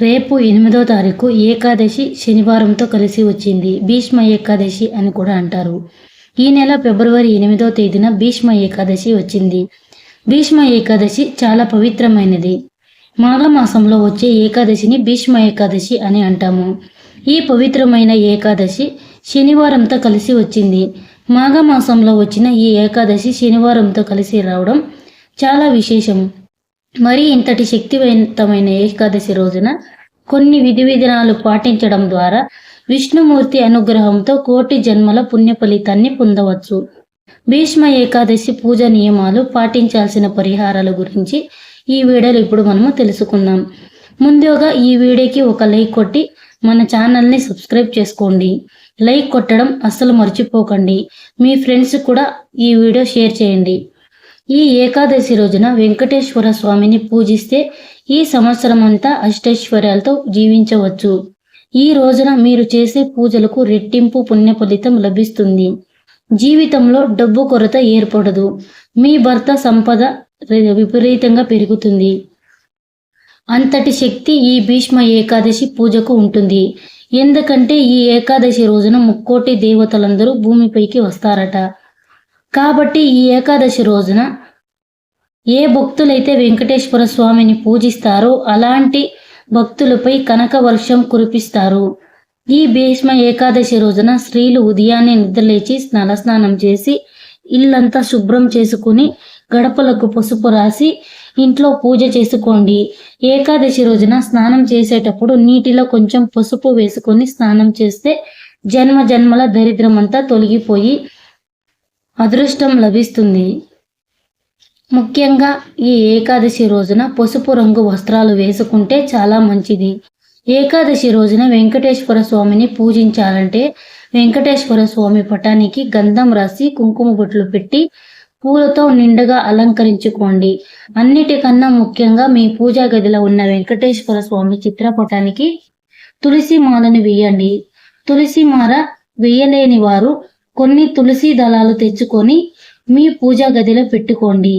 రేపు 8వ తారీఖు ఏకాదశి శనివారంతో కలిసి వచ్చింది. భీష్మ ఏకాదశి అని కూడా అంటారు. ఈ నెల ఫిబ్రవరి 8వ తేదీన భీష్మ ఏకాదశి వచ్చింది. భీష్మ ఏకాదశి చాలా పవిత్రమైనది. మాఘమాసంలో వచ్చే ఏకాదశిని భీష్మ ఏకాదశి అని అంటాము. ఈ పవిత్రమైన ఏకాదశి శనివారంతో కలిసి వచ్చింది. మాఘమాసంలో వచ్చిన ఈ ఏకాదశి శనివారంతో కలిసి రావడం చాలా విశేషం. మరి ఇంతటి శక్తివంతమైన ఏకాదశి రోజున కొన్ని విధి విధానాలు పాటించడం ద్వారా విష్ణుమూర్తి అనుగ్రహంతో కోటి జన్మల పుణ్య ఫలితాన్ని పొందవచ్చు. భీష్మ ఏకాదశి పూజ నియమాలు, పాటించాల్సిన పరిహారాల గురించి ఈ వీడియోలో ఇప్పుడు మనము తెలుసుకుందాం. ముందుగా ఈ వీడియోకి ఒక లైక్ కొట్టి మన ఛానల్ని సబ్స్క్రైబ్ చేసుకోండి. లైక్ కొట్టడం అస్సలు మర్చిపోకండి. మీ ఫ్రెండ్స్ కూడా ఈ వీడియో షేర్ చేయండి. ఈ ఏకాదశి రోజున వెంకటేశ్వర స్వామిని పూజిస్తే ఈ సంవత్సరం అంతా అష్టైశ్వర్యాలతో జీవించవచ్చు. ఈ రోజున మీరు చేసే పూజలకు రెట్టింపు పుణ్య ఫలితం లభిస్తుంది. జీవితంలో డబ్బు కొరత ఏర్పడదు. మీ భర్త సంపద విపరీతంగా పెరుగుతుంది. అంతటి శక్తి ఈ భీష్మ ఏకాదశి పూజకు ఉంటుంది. ఎందుకంటే ఈ ఏకాదశి రోజున ముక్కోటి దేవతలందరూ భూమిపైకి వస్తారట. కాబట్టి ఈ ఏకాదశి రోజున ఏ భక్తులైతే వెంకటేశ్వర స్వామిని పూజిస్తారో అలాంటి భక్తులపై కనక వర్షం కురిపిస్తారు. ఈ భీష్మ ఏకాదశి రోజున స్త్రీలు ఉదయాన్నే నిద్రలేచి స్నానం చేసి ఇల్లంతా శుభ్రం చేసుకుని గడపలకు పసుపు రాసి ఇంట్లో పూజ చేసుకోండి. ఏకాదశి రోజున స్నానం చేసేటప్పుడు నీటిలో కొంచెం పసుపు వేసుకొని స్నానం చేస్తే జన్మ జన్మల దరిద్రం అంతా తొలగిపోయి అదృష్టం లభిస్తుంది. ముఖ్యంగా ఈ ఏకాదశి రోజున పసుపు రంగు వస్త్రాలు వేసుకుంటే చాలా మంచిది. ఏకాదశి రోజున వెంకటేశ్వర స్వామిని పూజించాలంటే వెంకటేశ్వర స్వామి పటానికి గంధం రాసి కుంకుమ బొట్లు పెట్టి పూలతో నిండుగా అలంకరించుకోండి. అన్నిటికన్నా ముఖ్యంగా మీ పూజా గదిలో ఉన్న వెంకటేశ్వర స్వామి చిత్రపటానికి తులసి మాలను వేయండి. తులసి మాల వేయలేని వారు కొన్ని తులసి దళాలు తెచ్చుకొని మీ పూజా గదిలో పెట్టుకోండి.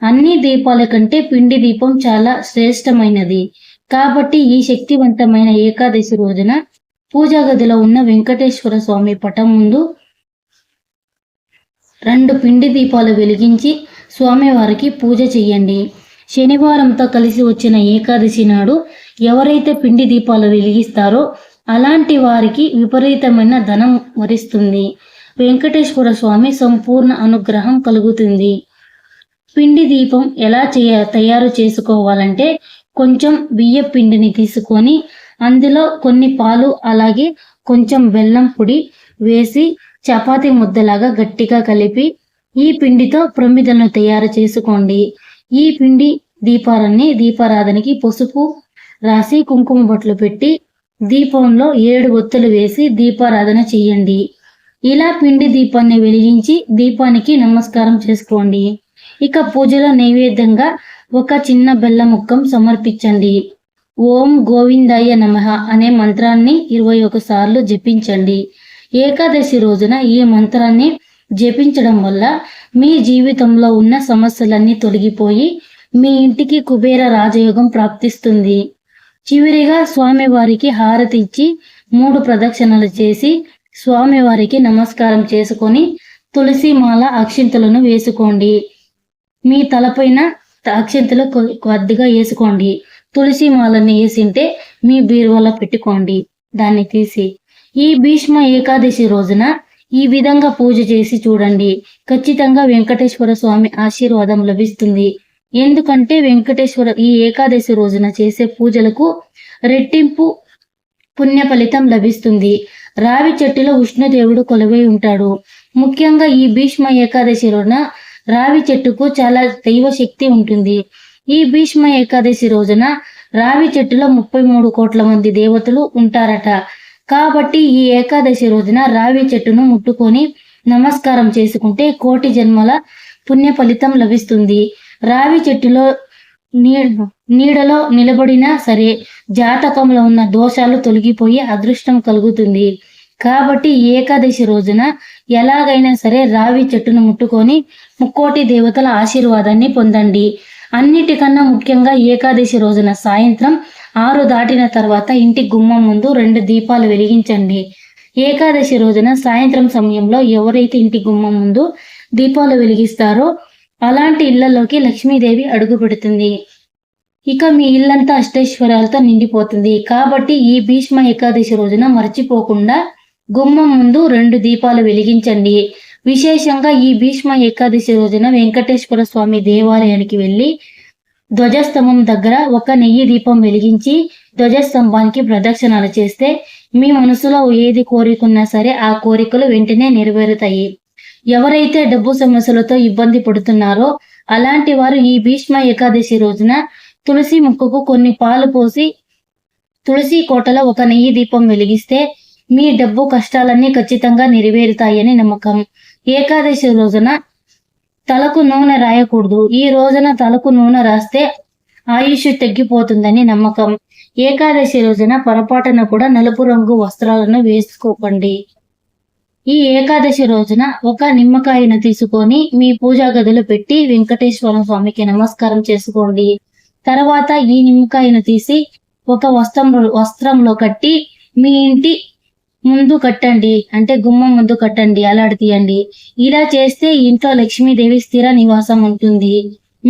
అన్ని దీపాల కంటే పిండి దీపం చాలా శ్రేష్టమైనది. కాబట్టి ఈ శక్తివంతమైన ఏకాదశి రోజున పూజా గదిలో ఉన్న వెంకటేశ్వర స్వామి పటం ముందు 2 పిండి దీపాలు వెలిగించి స్వామివారికి పూజ చేయండి. శనివారంతో కలిసి వచ్చిన ఏకాదశి నాడు ఎవరైతే పిండి దీపాలు వెలిగిస్తారో అలాంటి వారికి విపరీతమైన ధనం వరిస్తుంది. వెంకటేశ్వర స్వామి సంపూర్ణ అనుగ్రహం కలుగుతుంది. పిండి దీపం ఎలా తయారు చేసుకోవాలంటే కొంచెం బియ్య పిండిని తీసుకొని అందులో కొన్ని పాలు అలాగే కొంచెం బెల్లం పొడి వేసి చపాతీ ముద్దలాగా గట్టిగా కలిపి ఈ పిండితో ప్రమిదలను తయారు చేసుకోండి. ఈ పిండి దీపారాధనకి పసుపు రాసి కుంకుమ బొట్లు పెట్టి దీపంలో 7 ఒత్తులు వేసి దీపారాధన చేయండి. ఇలా పిండి దీపాన్ని వెలిగించి దీపానికి నమస్కారం చేసుకోండి. ఇక పూజలో నైవేద్యంగా ఒక చిన్న బెల్లం ముక్కం సమర్పించండి. ఓం గోవిందాయ నమః అనే మంత్రాన్ని 21 సార్లు జపించండి. ఏకాదశి రోజున ఈ మంత్రాన్ని జపించడం వల్ల మీ జీవితంలో ఉన్న సమస్యలన్నీ తొలగిపోయి మీ ఇంటికి కుబేర రాజయోగం ప్రాప్తిస్తుంది. చివరిగా స్వామివారికి హారతి ఇచ్చి 3 ప్రదక్షిణలు చేసి స్వామివారికి నమస్కారం చేసుకొని తులసి మాల అక్షింతలను వేసుకోండి. మీ తలపైన అక్షింతలు కొద్దిగా వేసుకోండి. తులసి మాలని వేసింటే మీ బీరువాలో పెట్టుకోండి. దాన్ని తీసి ఈ భీష్మ ఏకాదశి రోజున ఈ విధంగా పూజ చేసి చూడండి. ఖచ్చితంగా వెంకటేశ్వర స్వామి ఆశీర్వాదం లభిస్తుంది. ఎందుకంటే ఈ ఏకాదశి రోజున చేసే పూజలకు రెట్టింపు పుణ్య ఫలితం లభిస్తుంది. రావి చెట్టులో విష్ణుదేవుడు కొలువై ఉంటాడు. ముఖ్యంగా ఈ భీష్మ ఏకాదశి రోజున రావి చెట్టుకు చాలా దైవ శక్తి ఉంటుంది. ఈ భీష్మ ఏకాదశి రోజున రావి చెట్టులో 33 కోట్ల మంది దేవతలు ఉంటారట. కాబట్టి ఈ ఏకాదశి రోజున రావి చెట్టును ముట్టుకొని నమస్కారం చేసుకుంటే కోటి జన్మల పుణ్య ఫలితం లభిస్తుంది. రావి చెట్టులో నీడలో నిలబడినా సరే జాతకంలో ఉన్న దోషాలు తొలగిపోయి అదృష్టం కలుగుతుంది. కాబట్టి ఏకాదశి రోజున ఎలాగైనా సరే రావి చెట్టును ముట్టుకొని ముక్కోటి దేవతల ఆశీర్వాదాన్ని పొందండి. అన్నిటికన్నా ముఖ్యంగా ఏకాదశి రోజున సాయంత్రం 6 దాటిన తర్వాత ఇంటి గుమ్మం ముందు 2 దీపాలు వెలిగించండి. ఏకాదశి రోజున సాయంత్రం సమయంలో ఎవరైతే ఇంటి గుమ్మం ముందు దీపాలు వెలిగిస్తారో అలాంటి ఇళ్లలోకి లక్ష్మీదేవి అడుగు పెడుతుంది. ఇక మీ ఇల్లంతా అష్టైశ్వర్యాలతో నిండిపోతుంది. కాబట్టి ఈ భీష్మ ఏకాదశి రోజున మర్చిపోకుండా గుమ్మం ముందు 2 దీపాలు వెలిగించండి. విశేషంగా ఈ భీష్మ ఏకాదశి రోజున వెంకటేశ్వర స్వామి దేవాలయానికి వెళ్ళి ధ్వజస్తంభం దగ్గర ఒక నెయ్యి దీపం వెలిగించి ధ్వజస్తంభానికి ప్రదక్షిణాలు చేస్తే మీ మనసులో ఏది కోరికున్నా సరే ఆ కోరికలు వెంటనే నెరవేరుతాయి. ఎవరైతే డబ్బు సమస్యలతో ఇబ్బంది పడుతున్నారో అలాంటి వారు ఈ భీష్మ ఏకాదశి రోజున తులసి మొక్కకు కొన్ని పాలు పోసి తులసి కోటలో ఒక నెయ్యి దీపం వెలిగిస్తే మీ డబ్బు కష్టాలన్నీ ఖచ్చితంగా నెరవేరుతాయని నమ్మకం. ఏకాదశి రోజున తలకు నూనె రాయకూడదు. ఈ రోజున తలకు నూనె రాస్తే ఆయుష్ తగ్గిపోతుందని నమ్మకం. ఏకాదశి రోజున పొరపాటున కూడా నలుపు రంగు వస్త్రాలను వేసుకోకండి. ఈ ఏకాదశి రోజున ఒక నిమ్మకాయను తీసుకొని మీ పూజా గదిలో పెట్టి వెంకటేశ్వర స్వామికి నమస్కారం చేసుకోండి. తర్వాత ఈ నిమ్మకాయను తీసి ఒక వస్త్రంలో కట్టి మీ ఇంటి ముందు కట్టండి, అంటే గుమ్మం ముందు కట్టండి, అలాడతీయండి. ఇలా చేస్తే ఇంట్లో లక్ష్మీదేవి స్థిర నివాసం ఉంటుంది.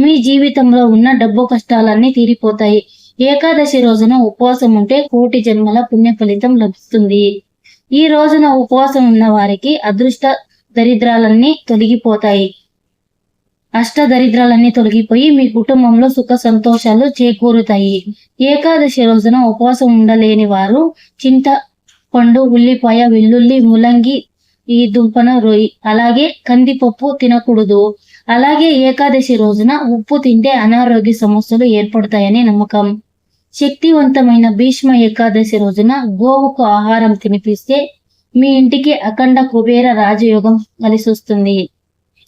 మీ జీవితంలో ఉన్న డబ్బు కష్టాలన్నీ తీరిపోతాయి. ఏకాదశి రోజున ఉపవాసం ఉంటే 1,000,000 జన్మల పుణ్య ఫలితం లభిస్తుంది. ఈ రోజున ఉపవాసం ఉన్న వారికి అదృష్ట దరిద్రాలన్నీ తొలగిపోతాయి. అష్టదరిద్రాలన్నీ తొలగిపోయి మీ కుటుంబంలో సుఖ సంతోషాలు చేకూరుతాయి. ఏకాదశి రోజున ఉపవాసం ఉండలేని వారు చింతపండు, ఉల్లిపాయ, వెల్లుల్లి, ములంగి, ఈ దుంపన రొయ్యి, అలాగే కందిపప్పు తినకూడదు. అలాగే ఏకాదశి రోజున ఉప్పు తింటే అనారోగ్య సమస్యలు ఏర్పడతాయని నమ్మకం. శక్తివంతమైన భీష్మ ఏకాదశి రోజున గోవుకు ఆహారం తినిపిస్తే మీ ఇంటికి అఖండ కుబేర రాజయోగం కలిసి వస్తుంది.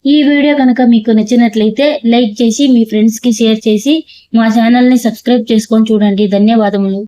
ఈ వీడియో కనుక మీకు నచ్చినట్లయితే లైక్ చేసి మీ ఫ్రెండ్స్ కి షేర్ చేసి మా ఛానల్ ని సబ్స్క్రైబ్ చేసుకొని చూడండి. ధన్యవాదములు.